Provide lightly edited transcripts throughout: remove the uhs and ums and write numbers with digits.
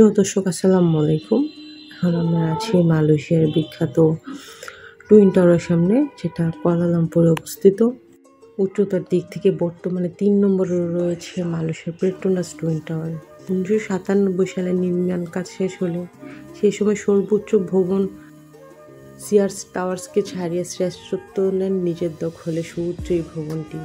প্রিয় দর্শক, আসসালামু আলাইকুম। এখন আমরা আছি মালয়েশিয়ার বিখ্যাত টুইন টাওয়ারের সামনে, যেটা কুয়ালালামপুরে অবস্থিত। উচ্চতার দিক থেকে বর্তমানে ৩ নম্বরে রয়েছে মালয়েশিয়ার পেট্রোনাস টুইন টাওয়ার। ১৯৯৭ সালে নির্মাণ কাজ শেষ হলে সেই সময় সর্বোচ্চ ভবন সিয়ার্স টাওয়ার্সকে ছাড়িয়ে শ্রেষ্ঠত্ব নেন নিজের দখলে সুউচ্চ এই ভবনটি।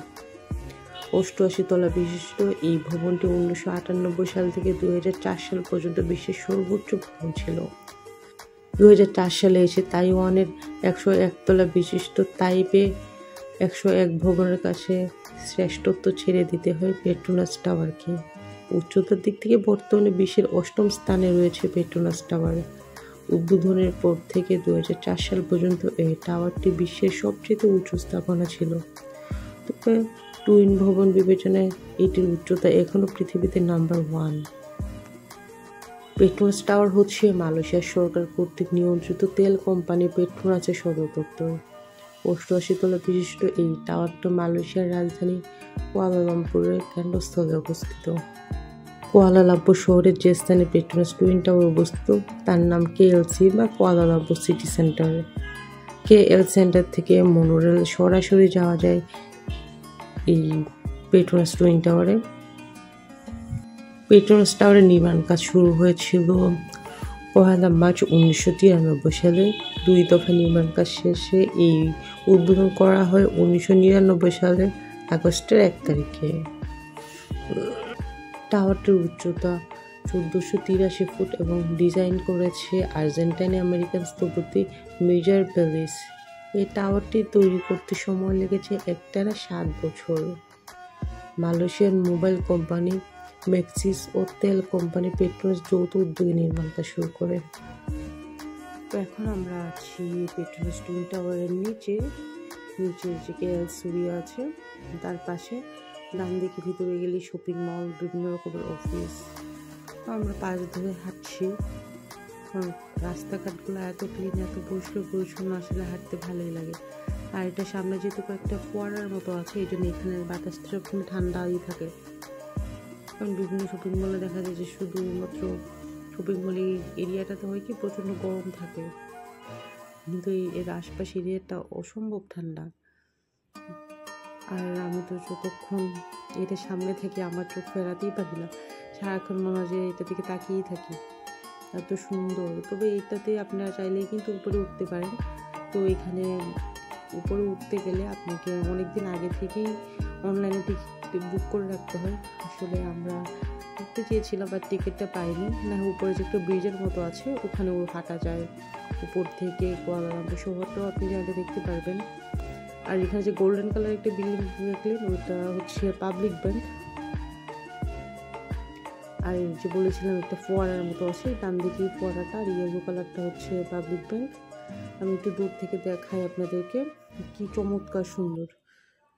৮৮ তলা বিশিষ্ট এই ভবনটি ১৯৯৮ সাল থেকে ২০০৪ সাল পর্যন্ত বিশ্বের সর্বোচ্চ ভবন ছিল। ২০০৪ সালে এসে তাইওয়ানের ১০১ তলা বিশিষ্ট তাইপে ১০১ ভবনের কাছে শ্রেষ্ঠত্ব ছেড়ে দিতে হয় পেট্রোনাস টাওয়ারকে। উচ্চতার দিক থেকে বর্তমানে বিশ্বের ৮ম স্থানে রয়েছে পেট্রোনাস টাওয়ার। উদ্বোধনের পর থেকে ২০০৪ সাল পর্যন্ত এই টাওয়ারটি বিশ্বের সবচেয়ে উঁচু স্থাপনা ছিল। তবে টুইন ভবন বিবেচনায় এটির উচ্চতা এখনও পৃথিবীতে নাম্বার 1। পেট্রোনাস টাওয়ার হচ্ছে মালয়েশিয়ার সরকার কর্তৃক নিয়ন্ত্রিত তেল কোম্পানি পেট্রোনাসের সদর দপ্তর। ৮৮ তলা বিশিষ্ট এই টাওয়ারটি মালয়েশিয়ার রাজধানী কুয়ালালামপুরের কেন্দ্রস্থলে অবস্থিত। কুয়ালালামপুর শহরের যে স্থানে পেট্রোনাস টুইন টাওয়ার অবস্থিত তার নাম KLC বা Kuala Lumpur city centre. KL centre থেকে মনোরেল সরাসরি যাওয়া যায় এই পেট্রোনাস টুইন টাওয়ারে। পেট্রোনাস টাওয়ারের নির্মাণ কাজ শুরু হয়েছিল ১ মার্চ ১৯৯৩ সালে। ২ দফা নির্মাণ কাজ শেষে এই উদ্বোধন করা হয় ১৯৯৯ সালের আগস্টের ১ তারিখে। টাওয়ারটির উচ্চতা ১৪৮৩ ফুট এবং ডিজাইন করেছে আর্জেন্টাইন আমেরিকান স্থপতি মেজর বেলিস। এই টাওয়ারটি তৈরি করতে সময় লেগেছে একটানা ৭ বছর। মালয়েশিয়ার মোবাইল কোম্পানি ম্যাক্সিস ও তেল কোম্পানি পেট্রোনাস যৌথ উদ্যোগে নির্মাণ কাজ শুরু করে। তো এখন আমরা আছি পেট্রোনাস টুইন টাওয়ারের নিচে যে KLC আছে তার পাশে। ডান দিকে ভিতরে গেলে শপিং মল, বিভিন্ন রকমের অফিস। আমরা পাশ ধরে হাঁটছি। রাস্তাঘাটগুলো এত ক্লিন, এত পরিষ্কার পরিচ্ছন্ন, আসলে হাঁটতে ভালোই লাগে। আর এটা সামনে যেহেতু একটা ফোয়ারার মতো আছে, এই জন্য এখানে বাতাসটা সবসময় ঠান্ডাই থাকে। কারণ বিভিন্ন শপিং মলে দেখা যায় যে শুধুমাত্র শপিং মল এরিয়াটাতে হয় কি প্রচণ্ড গরম থাকে, কিন্তু এর আশপাশ এরিয়াটা অসম্ভব ঠান্ডা। আর আমি তো যতক্ষণ এটা সামনে থেকে আমার চোখ ফেরাতেই পারি না, সারাক্ষণ মনে হয় যে এটা দিকে তাকিয়েই থাকি, এত সুন্দর। তবে এটাতে আপনারা চাইলেই কিন্তু উপরে উঠতে পারেন। তো এখানে উপরে উঠতে গেলে আপনাকে অনেকদিন আগে থেকেই অনলাইনে টিকিট বুক করে রাখতে হয়। আসলে আমরা উঠতে চেয়েছিলাম বাট টিকিটটা পাইনি। না, উপরে যে একটা ব্রিজের মতো আছে ওখানেও হাঁটা যায়। উপর থেকে কুয়ালালামপুর শহরটাও আপনি জায়গা দেখতে পারবেন। আর এখানে যে গোল্ডেন কালার একটা বিল্ডিং দেখলেন ওটা হচ্ছে পাবলিক ব্যাংক। আর যে বলেছিলাম একটা ফোয়ারার মতো আছে, ডান দিকে ফোয়ারাটা, আর ইয়েলো কালারটা হচ্ছে পাবলিক ব্যাংক। আমি একটু দূর থেকে দেখাই আপনাদেরকে, কি চমৎকার সুন্দর।